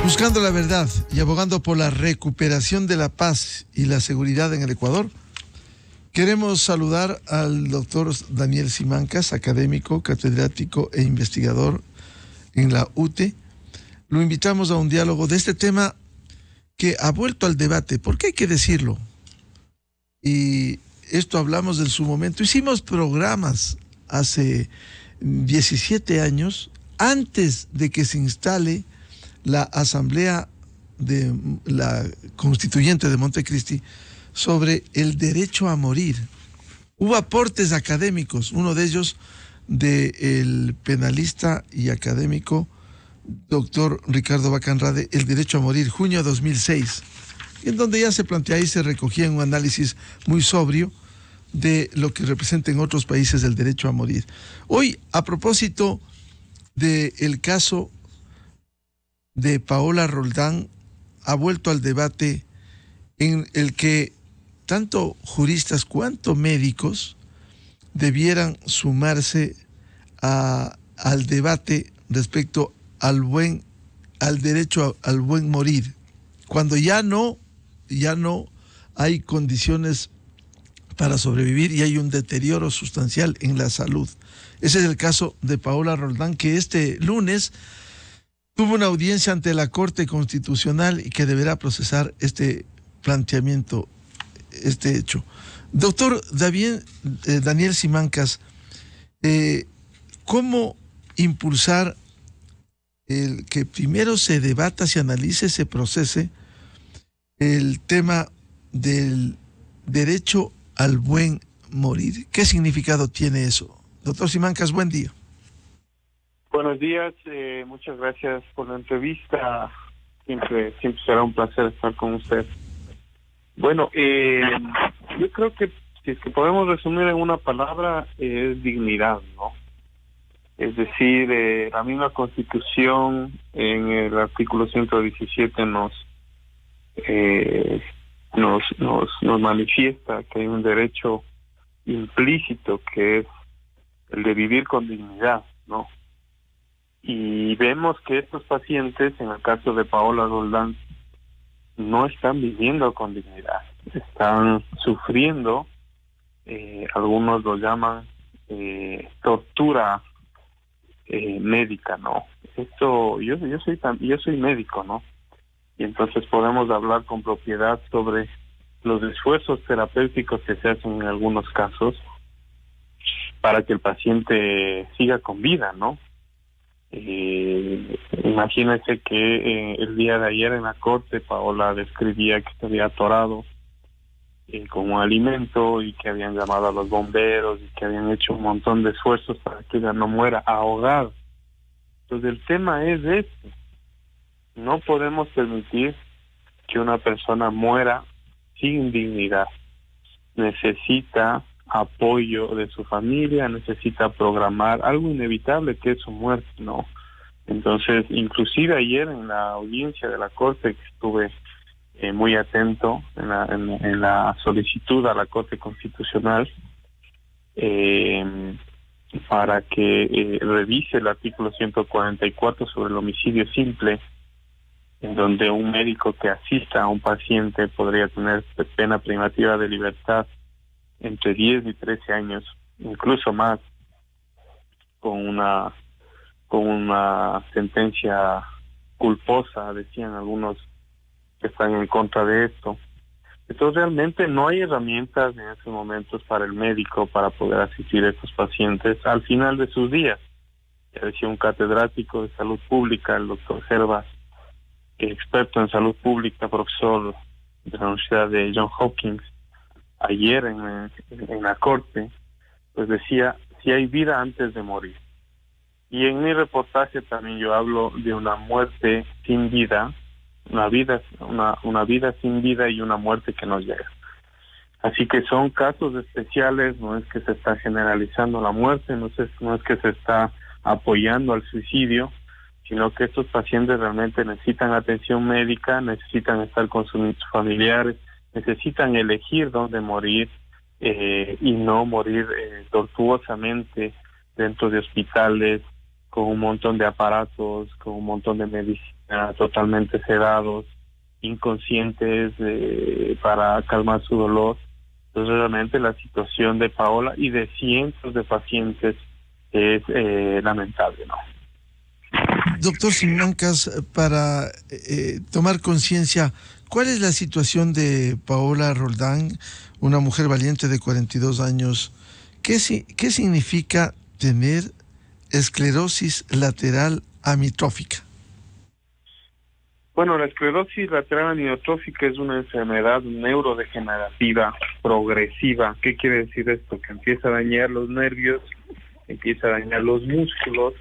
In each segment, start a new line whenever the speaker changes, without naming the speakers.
Buscando la verdad y abogando por la recuperación de la paz y la seguridad en el Ecuador, queremos saludar al doctor Daniel Simancas, académico, catedrático e investigador en la UTE. Lo invitamos a un diálogo de este tema que ha vuelto al debate. ¿Por qué hay que decirlo? Y esto hablamos en su momento. Hicimos programas hace 17 años, antes de que se instale la Asamblea de la Constituyente de Montecristi, sobre el derecho a morir. Hubo aportes académicos, uno de ellos del penalista y académico doctor Ricardo Bacanrade, El derecho a morir, junio de 2006, en donde ya se plantea y se recogía en un análisis muy sobrio de lo que representa en otros países el derecho a morir. Hoy, a propósito del caso de Paola Roldán, ha vuelto al debate en el que tanto juristas cuanto médicos debieran sumarse al debate respecto al derecho al buen morir, cuando ya no hay condiciones para sobrevivir y hay un deterioro sustancial en la salud. Ese es el caso de Paola Roldán, que este lunes tuvo una audiencia ante la Corte Constitucional y que deberá procesar este planteamiento, este hecho. Doctor Daniel Simancas, ¿cómo impulsar el que primero se debata, se analice, se procese el tema del derecho al buen morir? ¿Qué significado tiene eso? Doctor Simancas, buen día.
Buenos días, muchas gracias por la entrevista. Siempre será un placer estar con usted. Bueno, yo creo que si es que podemos resumir en una palabra, es dignidad, ¿no? Es decir, la misma Constitución en el artículo 117 nos manifiesta que hay un derecho implícito que es el de vivir con dignidad, ¿no? Y vemos que estos pacientes, en el caso de Paola Roldán, no están viviendo con dignidad, están sufriendo, algunos lo llaman tortura médica, ¿no? Esto, yo soy médico, ¿no? Y entonces podemos hablar con propiedad sobre los esfuerzos terapéuticos que se hacen en algunos casos para que el paciente siga con vida, ¿no? Imagínense que el día de ayer en la corte Paola describía que se había atorado con un alimento y que habían llamado a los bomberos y que habían hecho un montón de esfuerzos para que ella no muera ahogada. Entonces el tema es este: no podemos permitir que una persona muera sin dignidad. Necesita apoyo de su familia, necesita programar algo inevitable que es su muerte, ¿no? Entonces, inclusive ayer en la audiencia de la Corte, que estuve muy atento en la solicitud a la Corte Constitucional para que revise el artículo 144 sobre el homicidio simple, en donde un médico que asista a un paciente podría tener pena privativa de libertad entre 10 y 13 años, incluso más, con una sentencia culposa, decían algunos que están en contra de esto. Entonces realmente no hay herramientas en estos momentos para el médico para poder asistir a estos pacientes al final de sus días. Ya decía un catedrático de salud pública, el doctor Servas, que es experto en salud pública, profesor de la Universidad de Johns Hopkins, ayer en la corte, pues decía, si hay vida antes de morir. Y en mi reportaje también yo hablo de una muerte sin vida, una vida sin vida y una muerte que no llega. Así que son casos especiales, no es que se está generalizando la muerte, no es que se está apoyando al suicidio, sino que estos pacientes realmente necesitan atención médica, necesitan estar con sus familiares, necesitan elegir dónde morir y no morir tortuosamente dentro de hospitales con un montón de aparatos, con un montón de medicina, totalmente sedados, inconscientes, para calmar su dolor. Entonces realmente la situación de Paola y de cientos de pacientes es lamentable, ¿no?
Doctor Simancas, para tomar conciencia, ¿cuál es la situación de Paola Roldán, una mujer valiente de 42 años? ¿Qué significa tener esclerosis lateral amiotrófica?
Bueno, la esclerosis lateral amiotrófica es una enfermedad neurodegenerativa progresiva. ¿Qué quiere decir esto? Que empieza a dañar los nervios, empieza a dañar los músculos,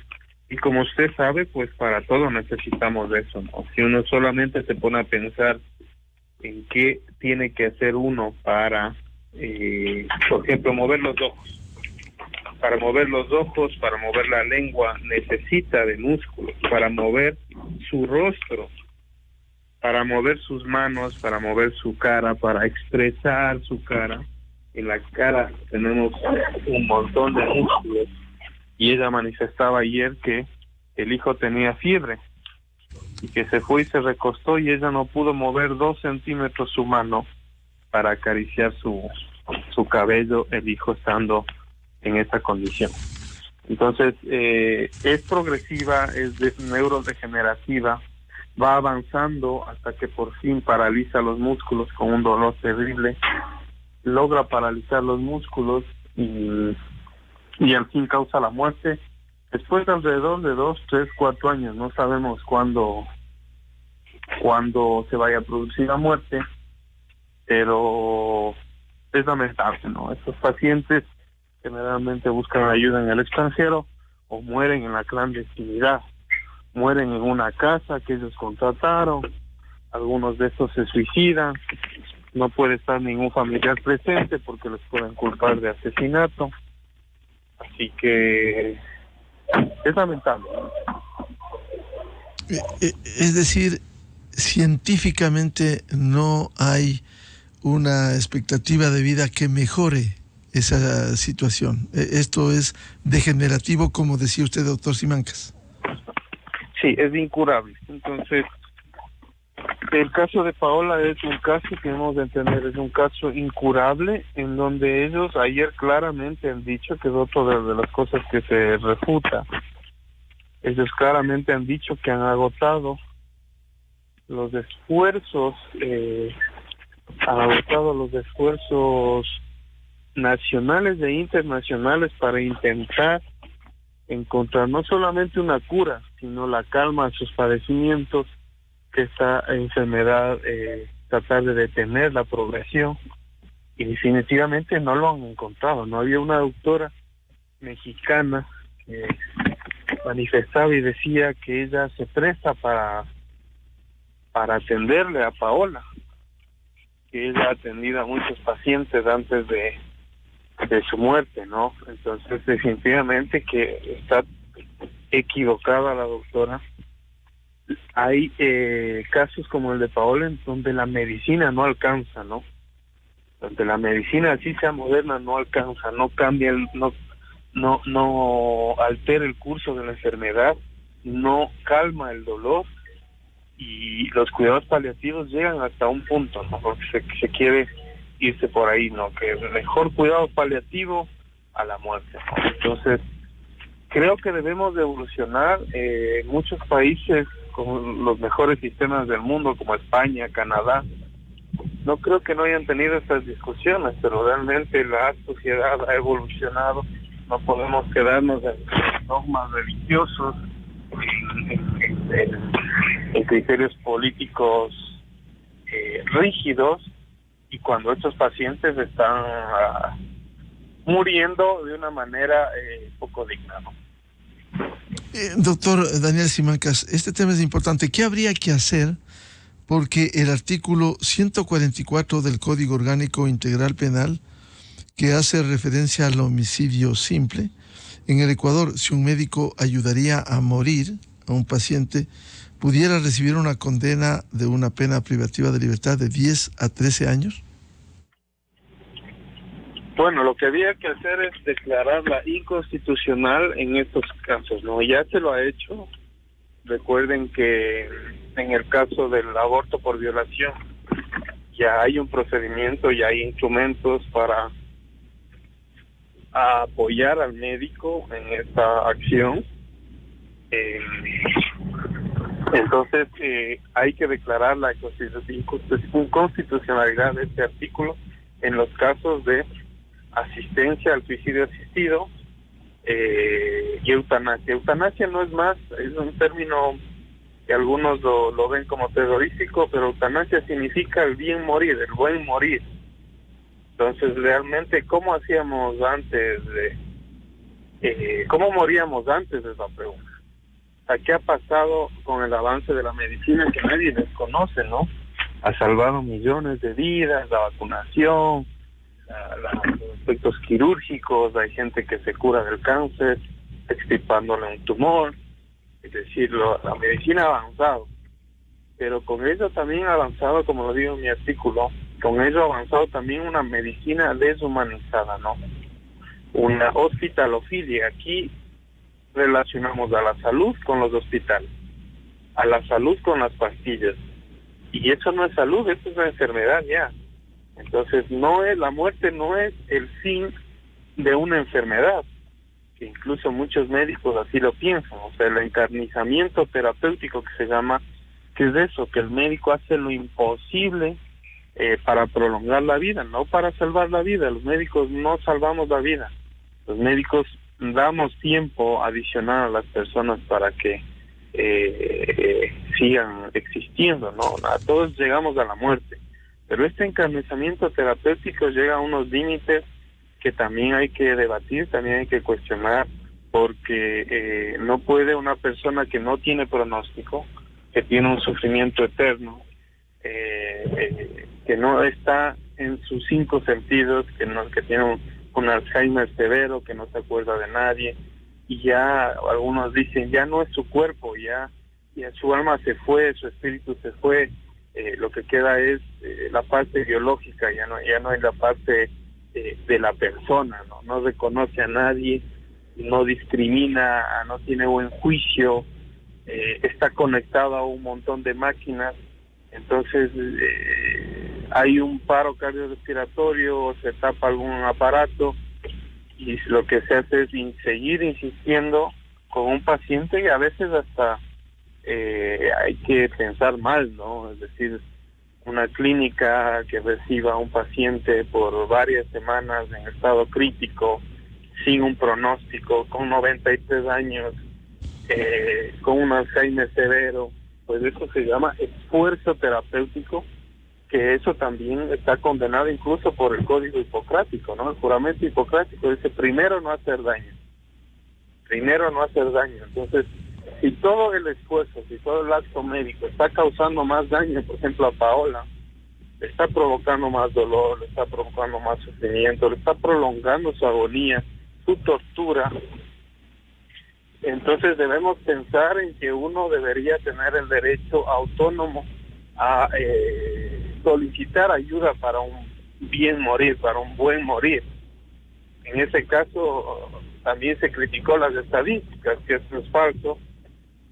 y como usted sabe, pues para todo necesitamos de eso, ¿no? Si uno solamente se pone a pensar en qué tiene que hacer uno para, por ejemplo, mover los ojos. Para mover los ojos, para mover la lengua, necesita de músculos. Para mover su rostro, para mover sus manos, para mover su cara, para expresar su cara. En la cara tenemos un montón de músculos. Y ella manifestaba ayer que el hijo tenía fiebre y que se fue y se recostó y ella no pudo mover 2 centímetros su mano para acariciar su cabello, el hijo estando en esa condición. Entonces, es progresiva, es neurodegenerativa, va avanzando hasta que por fin paraliza los músculos con un dolor terrible, logra paralizar los músculos y al fin causa la muerte después de alrededor de 2, 3, 4 años. No sabemos cuándo se vaya a producir la muerte, pero es lamentable, ¿no? Estos pacientes generalmente buscan ayuda en el extranjero o mueren en la clandestinidad, mueren en una casa que ellos contrataron, algunos de estos se suicidan, no puede estar ningún familiar presente porque les pueden culpar de asesinato. Así que es lamentable.
Es decir, científicamente no hay una expectativa de vida que mejore esa situación. Esto es degenerativo, como decía usted, doctor Simancas.
Sí, es incurable. Entonces, el caso de Paola es un caso que hemos de entender, es un caso incurable, en donde ellos ayer claramente han dicho, que es otra de las cosas que se refuta, ellos claramente han dicho que han agotado los esfuerzos, nacionales e internacionales para intentar encontrar no solamente una cura, sino la calma a sus padecimientos, que esta enfermedad, tratar de detener la progresión, y definitivamente no lo han encontrado. No había una doctora mexicana que manifestaba y decía que ella se presta para atenderle a Paola, que ella ha atendido a muchos pacientes antes de su muerte, ¿no? Entonces definitivamente que está equivocada la doctora. Hay casos como el de Paola en donde la medicina no alcanza, ¿no? Donde la medicina, así sea moderna, no alcanza, no cambia, no altera el curso de la enfermedad, no calma el dolor, y los cuidados paliativos llegan hasta un punto, ¿no? Porque se quiere irse por ahí, ¿no? Que el mejor cuidado paliativo a la muerte, ¿no? Entonces, creo que debemos de evolucionar. Muchos países con los mejores sistemas del mundo, como España, Canadá, no creo que no hayan tenido estas discusiones, pero realmente la sociedad ha evolucionado. No podemos quedarnos en dogmas religiosos, en criterios políticos rígidos, y cuando estos pacientes están muriendo de una manera poco digna, ¿no?
Doctor Daniel Simancas, este tema es importante. ¿Qué habría que hacer? Porque el artículo 144 del Código Orgánico Integral Penal, que hace referencia al homicidio simple, en el Ecuador, si un médico ayudaría a morir a un paciente, pudiera recibir una condena de una pena privativa de libertad de 10 a 13 años.
Bueno, lo que había que hacer es declararla inconstitucional en estos casos, ¿no? Ya se lo ha hecho. Recuerden que en el caso del aborto por violación ya hay un procedimiento, ya hay instrumentos para apoyar al médico en esta acción. Entonces hay que declarar la inconstitucionalidad de este artículo en los casos de asistencia al suicidio asistido y eutanasia. Eutanasia no es más, es un término que algunos lo ven como terrorífico, pero eutanasia significa el bien morir, el buen morir. Entonces, realmente, ¿cómo hacíamos antes cómo moríamos antes de esa pregunta? ¿Qué ha pasado con el avance de la medicina que nadie desconoce, no? Ha salvado millones de vidas, la vacunación, los efectos quirúrgicos, hay gente que se cura del cáncer, extirpándole un tumor. Es decir, la medicina ha avanzado, pero con ello también ha avanzado, como lo digo en mi artículo, con ello ha avanzado también una medicina deshumanizada, ¿no? Una hospitalofilia. Aquí relacionamos a la salud con los hospitales, a la salud con las pastillas, y eso no es salud, eso es una enfermedad ya. Entonces la muerte no es el fin de una enfermedad, que incluso muchos médicos así lo piensan. O sea, el encarnizamiento terapéutico que se llama, que es eso, que el médico hace lo imposible para prolongar la vida, no para salvar la vida. Los médicos no salvamos la vida, los médicos damos tiempo adicional a las personas para que sigan existiendo, ¿no? Todos llegamos a la muerte, pero este encarnizamiento terapéutico llega a unos límites que también hay que debatir, también hay que cuestionar, porque no puede una persona que no tiene pronóstico, que tiene un sufrimiento eterno, que no está en sus 5 sentidos, que tiene un Alzheimer severo, que no se acuerda de nadie, y ya algunos dicen ya no es su cuerpo, ya su alma se fue, su espíritu se fue, lo que queda es la parte biológica, ya no hay la parte de la persona, no reconoce a nadie, no discrimina, no tiene buen juicio, está conectado a un montón de máquinas. Entonces hay un paro cardiorrespiratorio, se tapa algún aparato, y lo que se hace es seguir insistiendo con un paciente, y a veces hasta hay que pensar mal, ¿no? Es decir, una clínica que reciba a un paciente por varias semanas en estado crítico, sin un pronóstico, con 93 años, con un Alzheimer severo, pues eso se llama esfuerzo terapéutico, que eso también está condenado incluso por el Código Hipocrático, ¿no? El juramento hipocrático dice primero no hacer daño. Entonces, si todo el esfuerzo, si todo el acto médico está causando más daño, por ejemplo a Paola, le está provocando más dolor, le está provocando más sufrimiento, le está prolongando su agonía, su tortura, entonces debemos pensar en que uno debería tener el derecho autónomo a solicitar ayuda para un bien morir, para un buen morir. En ese caso también se criticó las estadísticas, que esto es falso.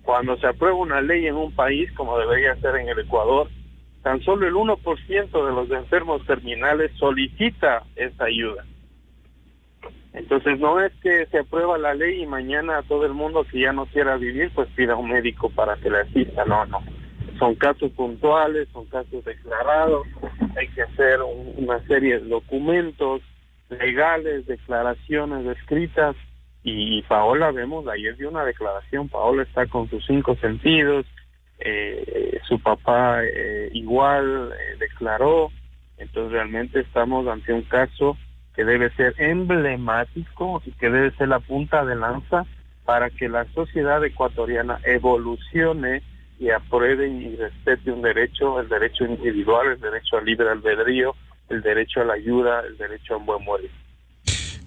Cuando se aprueba una ley en un país, como debería ser en el Ecuador, tan solo el 1% de los enfermos terminales solicita esa ayuda. Entonces no es que se aprueba la ley y mañana todo el mundo que ya no quiera vivir pues pida a un médico para que le asista, no. Son casos puntuales, son casos declarados, hay que hacer una serie de documentos legales, declaraciones escritas, y Paola, vemos, ayer dio una declaración, Paola está con sus 5 sentidos, su papá igual declaró, entonces realmente estamos ante un caso que debe ser emblemático y que debe ser la punta de lanza para que la sociedad ecuatoriana evolucione y apruebe y respete un derecho, el derecho individual, el derecho al libre albedrío, el derecho a la ayuda, el derecho a un buen morir.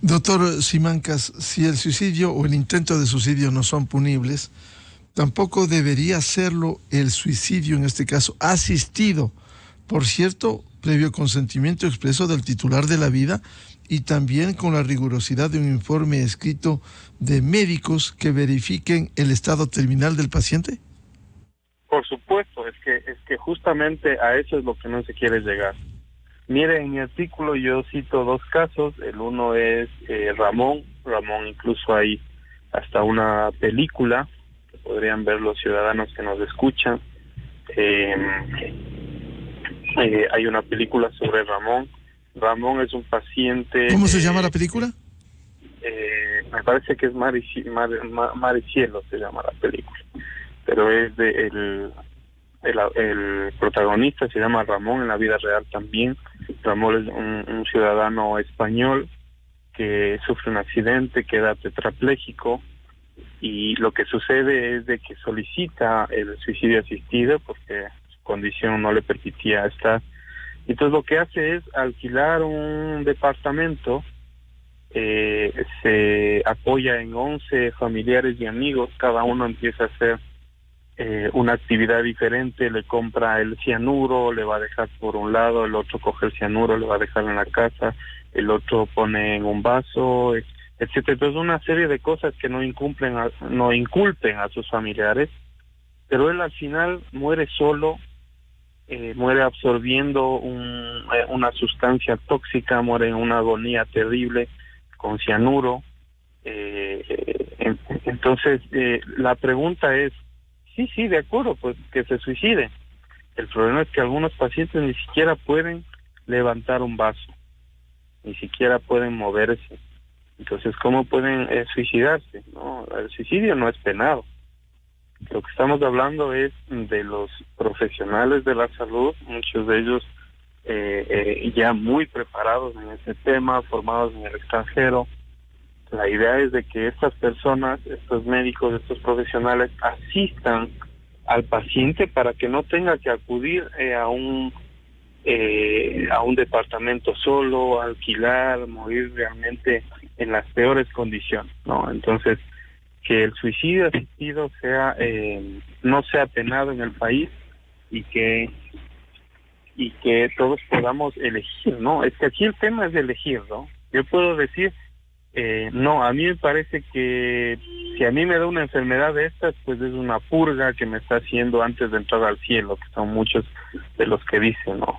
Doctor Simancas, si el suicidio o el intento de suicidio no son punibles, tampoco debería serlo el suicidio, en este caso asistido, por cierto, previo consentimiento expreso del titular de la vida y también con la rigurosidad de un informe escrito de médicos que verifiquen el estado terminal del paciente?
Por supuesto, es que justamente a eso es lo que no se quiere llegar. Mire, en mi artículo yo cito dos casos. El uno es Ramón. Incluso hay hasta una película que podrían ver los ciudadanos que nos escuchan. Hay una película sobre Ramón. Ramón es un paciente...
¿Cómo se llama la película?
Me parece que es Mar y Cielo se llama la película. Pero es de el protagonista se llama Ramón en la vida real también. Ramón es un ciudadano español que sufre un accidente, queda tetrapléjico, y lo que sucede es de que solicita el suicidio asistido porque su condición no le permitía estar. Entonces lo que hace es alquilar un departamento, se apoya en 11 familiares y amigos, cada uno empieza a hacer una actividad diferente, le compra el cianuro, le va a dejar por un lado, el otro coge el cianuro, le va a dejar en la casa, el otro pone en un vaso, etcétera. Entonces una serie de cosas que no inculpen a sus familiares, pero él al final muere solo, muere absorbiendo una sustancia tóxica, muere en una agonía terrible con cianuro. Entonces la pregunta es, sí, de acuerdo, pues que se suicide. El problema es que algunos pacientes ni siquiera pueden levantar un vaso, ni siquiera pueden moverse. Entonces, ¿cómo pueden suicidarse? No, el suicidio no es penado. Lo que estamos hablando es de los profesionales de la salud, muchos de ellos ya muy preparados en ese tema, formados en el extranjero. La idea es de que estas personas, estos médicos, estos profesionales asistan al paciente para que no tenga que acudir a un departamento solo, alquilar, morir realmente en las peores condiciones, ¿no? Entonces, que el suicidio asistido no sea penado en el país y que todos podamos elegir, ¿no? Es que aquí el tema es de elegir, ¿no? Yo puedo decir, no, a mí me parece que si a mí me da una enfermedad de estas, pues es una purga que me está haciendo antes de entrar al cielo, que son muchos de los que dicen, ¿no?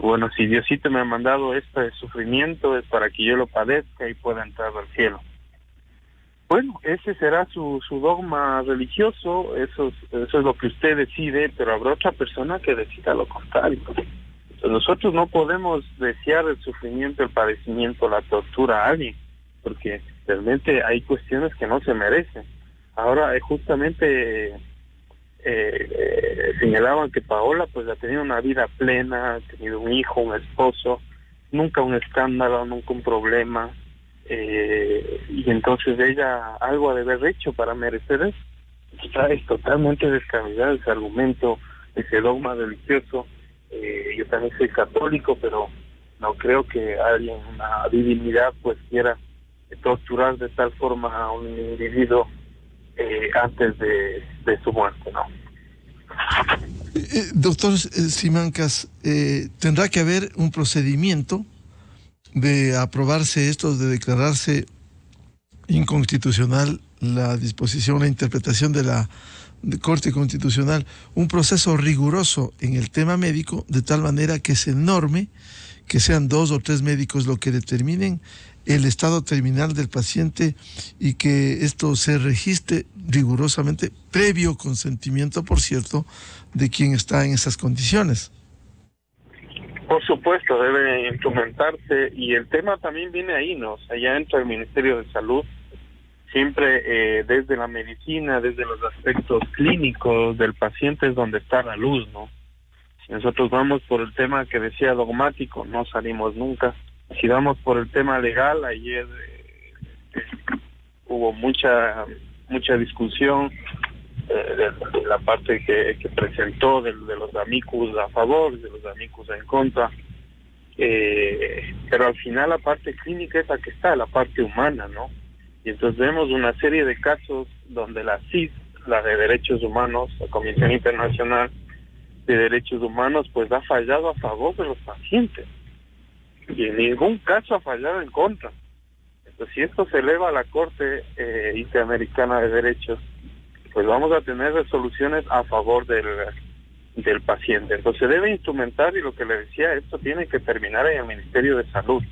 Bueno, si Diosito me ha mandado este sufrimiento es para que yo lo padezca y pueda entrar al cielo. Bueno, ese será su dogma religioso, eso es lo que usted decide, pero habrá otra persona que decida lo contrario. Entonces, nosotros no podemos desear el sufrimiento, el padecimiento, la tortura a alguien, porque realmente hay cuestiones que no se merecen. Ahora, justamente señalaban que Paola pues ha tenido una vida plena, ha tenido un hijo, un esposo, nunca un escándalo, nunca un problema, y entonces ella algo ha de haber hecho para merecer eso. Es totalmente descabellado ese argumento, ese dogma religioso. Yo también soy católico, pero no creo que alguien, una divinidad, pues quiera torturar de tal forma a un individuo antes de su muerte, ¿no?
Doctor Simancas, tendrá que haber un procedimiento de aprobarse esto, de declararse inconstitucional la disposición, la interpretación de la Corte Constitucional, un proceso riguroso en el tema médico, de tal manera que se norme que sean 2 o 3 médicos lo que determinen el estado terminal del paciente y que esto se registre rigurosamente, previo consentimiento, por cierto, de quien está en esas condiciones.
Por supuesto, debe implementarse, y el tema también viene ahí, ¿no? O sea, ya entra el Ministerio de Salud, siempre desde la medicina, desde los aspectos clínicos del paciente es donde está la luz, ¿no? Si nosotros vamos por el tema que decía dogmático, no salimos nunca. Si vamos por el tema legal, ayer hubo mucha discusión de la parte que presentó de los amicus a favor, de los amicus en contra, pero al final la parte clínica es la que está, la parte humana, ¿no? Y entonces vemos una serie de casos donde la CID, la de Derechos Humanos, la Comisión Internacional de Derechos Humanos, pues ha fallado a favor de los pacientes. y en ningún caso ha fallado en contra. Entonces, si esto se eleva a la Corte Interamericana de Derechos, pues vamos a tener resoluciones a favor del paciente. Entonces se debe instrumentar, y lo que le decía, esto tiene que terminar en el Ministerio de Salud,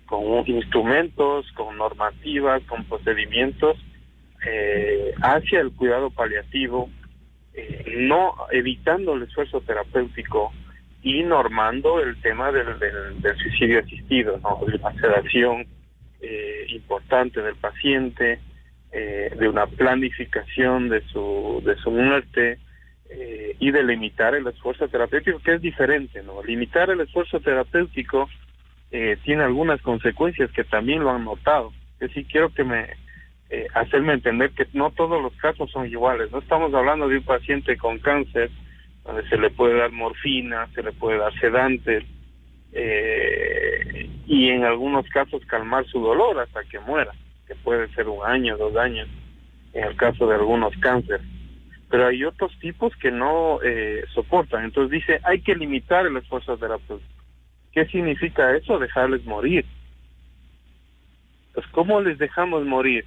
con instrumentos, con normativas, con procedimientos hacia el cuidado paliativo, no evitando el esfuerzo terapéutico y normando el tema del suicidio asistido, ¿no? De la sedación importante del paciente, de una planificación de su muerte, y de limitar el esfuerzo terapéutico, que es diferente, ¿no? Limitar el esfuerzo terapéutico tiene algunas consecuencias que también lo han notado. Yo sí quiero que hacerme entender que no todos los casos son iguales. No estamos hablando de un paciente con cáncer donde se le puede dar morfina, se le puede dar sedantes, y en algunos casos calmar su dolor hasta que muera, que puede ser 1 año, 2 años, en el caso de algunos cánceres. Pero hay otros tipos que no soportan. Entonces dice, hay que limitar el esfuerzo terapéutico. ¿Qué significa eso? Dejarles morir. Pues, ¿cómo les dejamos morir?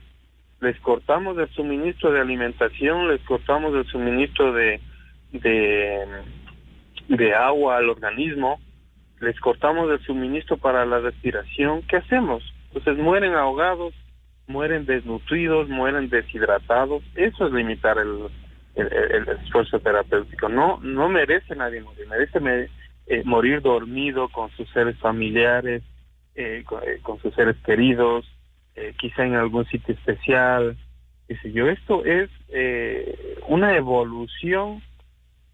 Les cortamos el suministro de alimentación, les cortamos el suministro de agua al organismo, les cortamos el suministro para la respiración. ¿Qué hacemos? Entonces mueren ahogados, mueren desnutridos, mueren deshidratados. Eso es limitar el esfuerzo terapéutico. No merece nadie morir, merece morir dormido con sus seres familiares, con sus seres queridos, quizá en algún sitio especial, qué sé yo. Esto es una evolución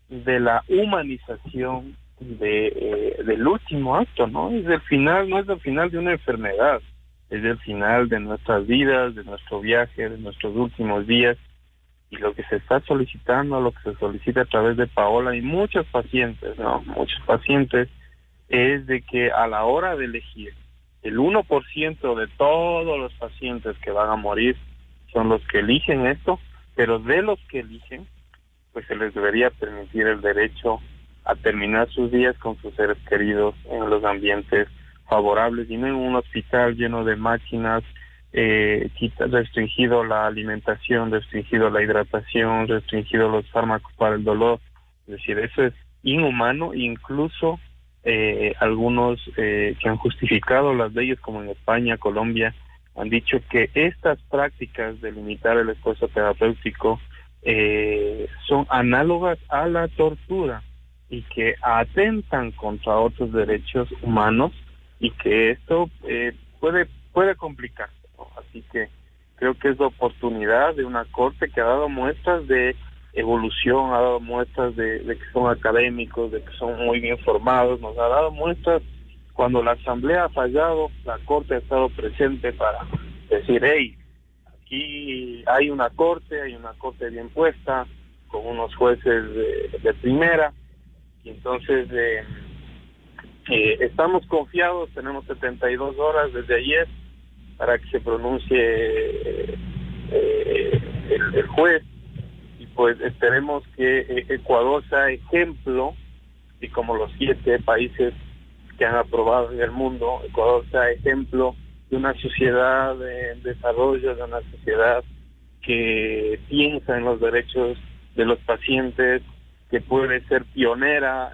de la humanización del último acto, ¿no? Es el final, no es el final de una enfermedad, es el final de nuestras vidas, de nuestro viaje, de nuestros últimos días. Y lo que se está solicitando, lo que se solicita a través de Paola y muchos pacientes, es de que a la hora de elegir, el 1% de todos los pacientes que van a morir son los que eligen esto, pero de los que eligen, pues se les debería permitir el derecho a terminar sus días con sus seres queridos en los favorables y no en un hospital lleno de máquinas, restringido la alimentación, restringido la hidratación, restringido los fármacos para el dolor. Es decir, eso es inhumano. Incluso algunos que han justificado las leyes, como en España, Colombia, han dicho que estas prácticas de limitar el esfuerzo terapéutico son análogas a la tortura y que atentan contra otros derechos humanos, y que esto puede complicarse, ¿no? Así que creo que es la oportunidad de una corte que ha dado muestras de evolución, ha dado muestras de que son académicos, de que son muy bien formados, nos ha dado muestras. Cuando la asamblea ha fallado, la corte ha estado presente para decir, hey, aquí hay una corte bien puesta, con unos jueces de primera, y entonces estamos confiados. Tenemos 72 horas desde ayer para que se pronuncie el juez, y pues esperemos que Ecuador sea ejemplo, y como los 7 países que han aprobado en el mundo, Ecuador sea ejemplo de una sociedad en desarrollo, de una sociedad que piensa en los derechos de los pacientes, que puede ser pionera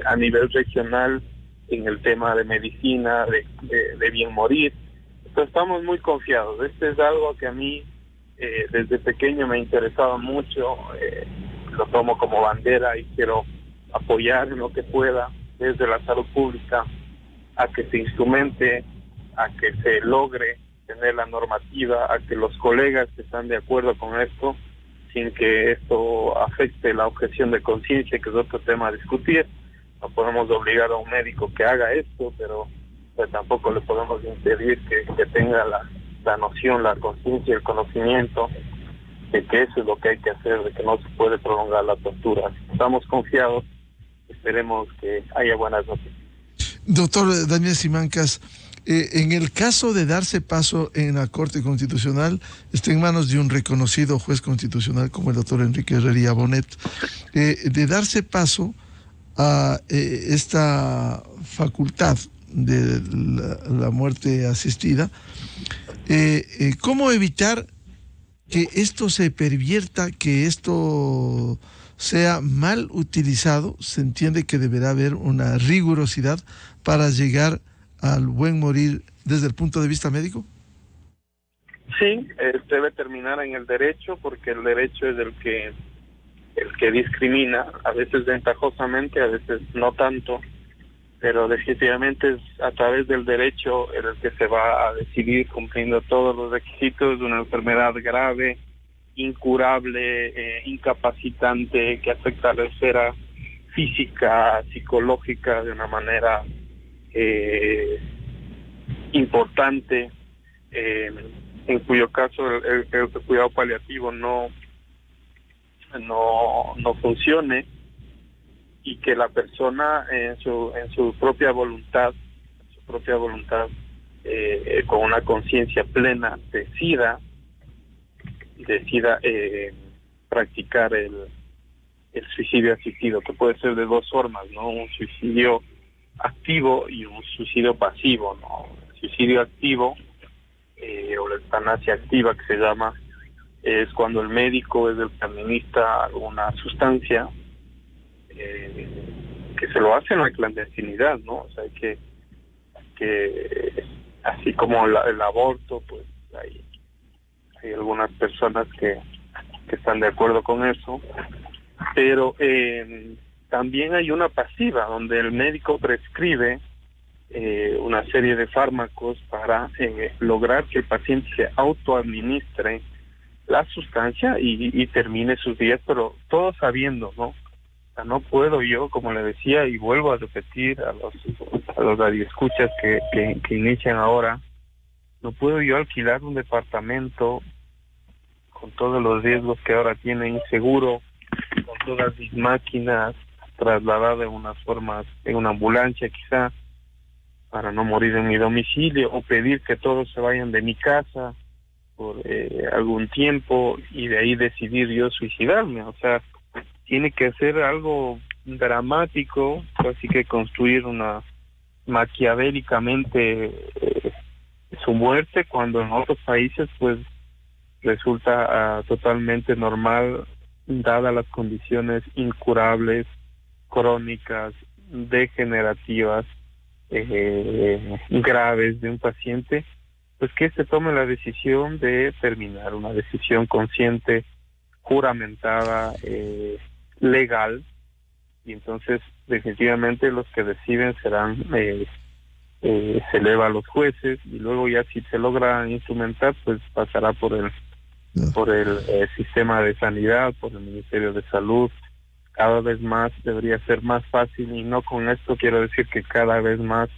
a nivel regional en el tema de medicina, de bien morir. Entonces estamos muy confiados. Este es algo que a mí desde pequeño me interesaba mucho, lo tomo como bandera y quiero apoyar en lo que pueda desde la salud pública a que se instrumente, a que se logre tener la normativa, a que los colegas que están de acuerdo con esto, sin que esto afecte la objeción de conciencia, que es otro tema a discutir. No podemos obligar a un médico que haga esto, pero pues tampoco le podemos impedir que tenga la noción, la conciencia, el conocimiento de que eso es lo que hay que hacer, de que no se puede prolongar la tortura. Estamos confiados, esperemos que haya buenas noticias.
Doctor Daniel Simancas, en el caso de darse paso en la Corte Constitucional, está en manos de un reconocido juez constitucional como el doctor Enrique Herrería Bonet, de darse paso a esta facultad de la muerte asistida, ¿cómo evitar que esto se pervierta, que esto sea mal utilizado? Se entiende que deberá haber una rigurosidad para llegar al buen morir desde el punto de vista médico.
Sí, debe terminar en el derecho, porque el derecho es el que discrimina, a veces ventajosamente, a veces no tanto, pero definitivamente es a través del derecho en el que se va a decidir, cumpliendo todos los requisitos de una enfermedad grave, incurable, incapacitante, que afecta a la esfera física, psicológica de una manera importante, en cuyo caso el cuidado paliativo no funcione, y que la persona en su propia voluntad, con una conciencia plena, decida practicar el suicidio asistido, que puede ser de dos formas, ¿no? Un suicidio activo y un suicidio pasivo, ¿no? El suicidio activo, o la eutanasia activa, que se llama, es cuando el médico es el que administra alguna sustancia, que se lo hace en la clandestinidad, ¿no? O sea, que así como el aborto, pues hay algunas personas que están de acuerdo con eso, pero también hay una pasiva, donde el médico prescribe una serie de fármacos para lograr que el paciente se autoadministre la sustancia y termine sus días, pero todo sabiendo, ¿no? O sea, no puedo yo, como le decía, y vuelvo a repetir a los radioescuchas que inician ahora, no puedo yo alquilar un departamento con todos los riesgos que ahora tienen, seguro, con todas mis máquinas, trasladar de unas formas en una ambulancia quizá, para no morir en mi domicilio, o pedir que todos se vayan de mi casa por algún tiempo y de ahí decidir yo suicidarme. O sea, tiene que ser algo dramático, así que construir maquiavélicamente su muerte, cuando en otros países pues resulta totalmente normal, dadas las condiciones incurables, crónicas, degenerativas, graves de un paciente, pues que se tome la decisión de terminar, una decisión consciente, juramentada, legal, y entonces definitivamente los que deciden serán se eleva a los jueces, y luego ya si se logra instrumentar, pues pasará por el sistema de sanidad, por el Ministerio de Salud. Cada vez más debería ser más fácil, y no con esto quiero decir que cada vez más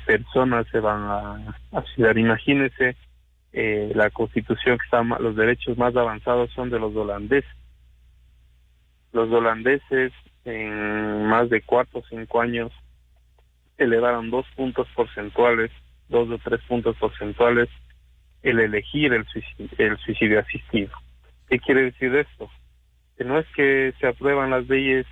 personas se van a suicidar. Imagínese, la Constitución que está, los derechos más avanzados son de los holandeses. Los holandeses en más de 4 o 5 años elevaron 2 o 3 puntos porcentuales el elegir el suicidio asistido. ¿Qué quiere decir esto? Que no es que se aprueban las leyes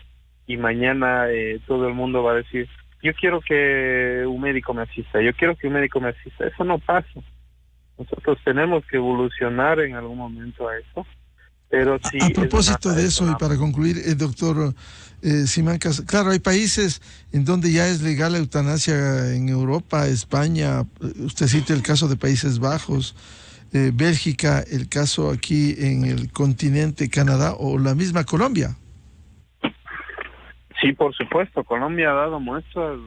y mañana todo el mundo va a decir, yo quiero que un médico me asista, Eso no pasa. Nosotros tenemos que evolucionar en algún momento a eso. Pero sí,
a propósito de eso, y para concluir, doctor Simancas, claro, hay países en donde ya es legal la eutanasia, en Europa, España, usted cita el caso de Países Bajos, Bélgica, el caso aquí en el continente, Canadá, o la misma Colombia.
Sí, por supuesto, Colombia ha dado muestras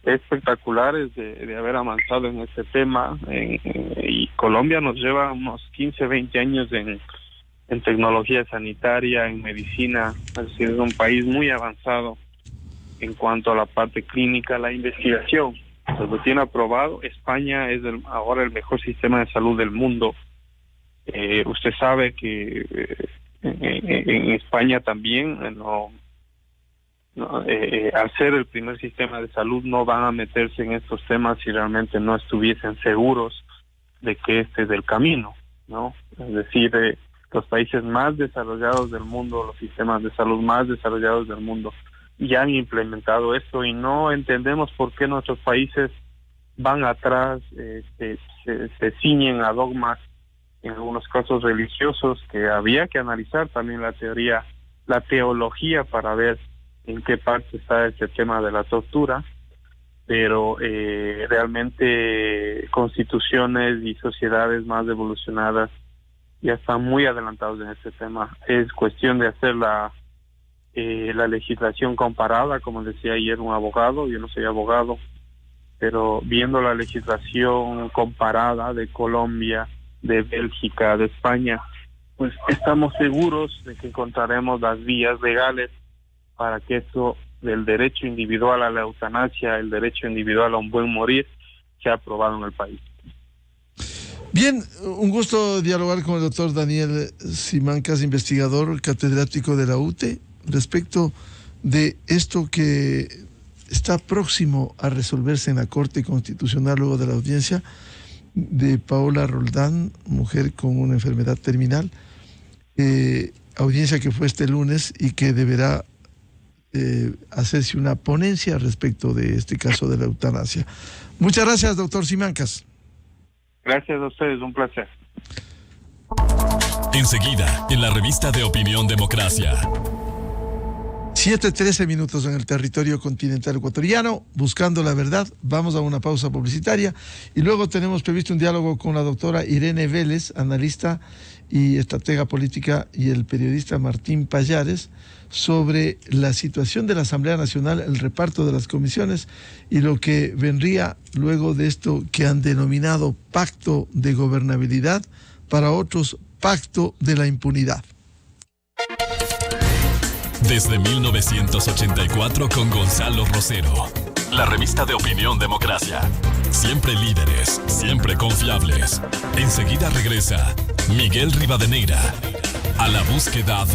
espectaculares de haber avanzado en este tema, y Colombia nos lleva unos 15, 20 años en tecnología sanitaria, en medicina. Es decir, es un país muy avanzado en cuanto a la parte clínica, la investigación. Pues lo tiene aprobado. España es ahora el mejor sistema de salud del mundo. Usted sabe que en España también al ser el primer sistema de salud, no van a meterse en estos temas si realmente no estuviesen seguros de que este es el camino, ¿no? Es decir, los países más desarrollados del mundo, los sistemas de salud más desarrollados del mundo, ya han implementado esto y no entendemos por qué nuestros países van atrás, se ciñen a dogmas, en algunos casos religiosos, que había que analizar también la teología para ver en qué parte está este tema de la tortura, pero realmente constituciones y sociedades más evolucionadas ya están muy adelantados en este tema. Es cuestión de hacer la legislación comparada, como decía ayer un abogado. Yo no soy abogado, pero viendo la legislación comparada de Colombia, de Bélgica, de España, pues estamos seguros de que encontraremos las vías legales para que esto del derecho individual a la eutanasia, el derecho individual a un buen morir, sea aprobado en el país.
Bien, un gusto dialogar con el doctor Daniel Simancas, investigador catedrático de la UTE, respecto de esto que está próximo a resolverse en la Corte Constitucional luego de la audiencia de Paola Roldán, mujer con una enfermedad terminal, audiencia que fue este lunes y que deberá hacerse una ponencia respecto de este caso de la eutanasia. Muchas gracias, doctor Simancas.
Gracias a ustedes, un placer.
Enseguida, en la revista de Opinión Democracia.
7:13 minutos en el territorio continental ecuatoriano, buscando la verdad. Vamos a una pausa publicitaria y luego tenemos previsto un diálogo con la doctora Irene Vélez, analista y estratega política, y el periodista Martín Pallares, sobre la situación de la Asamblea Nacional, el reparto de las comisiones y lo que vendría luego de esto que han denominado pacto de gobernabilidad, para otros pacto de la impunidad.
Desde 1984 con Gonzalo Rosero. La revista de Opinión Democracia. Siempre líderes, siempre confiables. Enseguida regresa Miguel Rivadeneira a la búsqueda de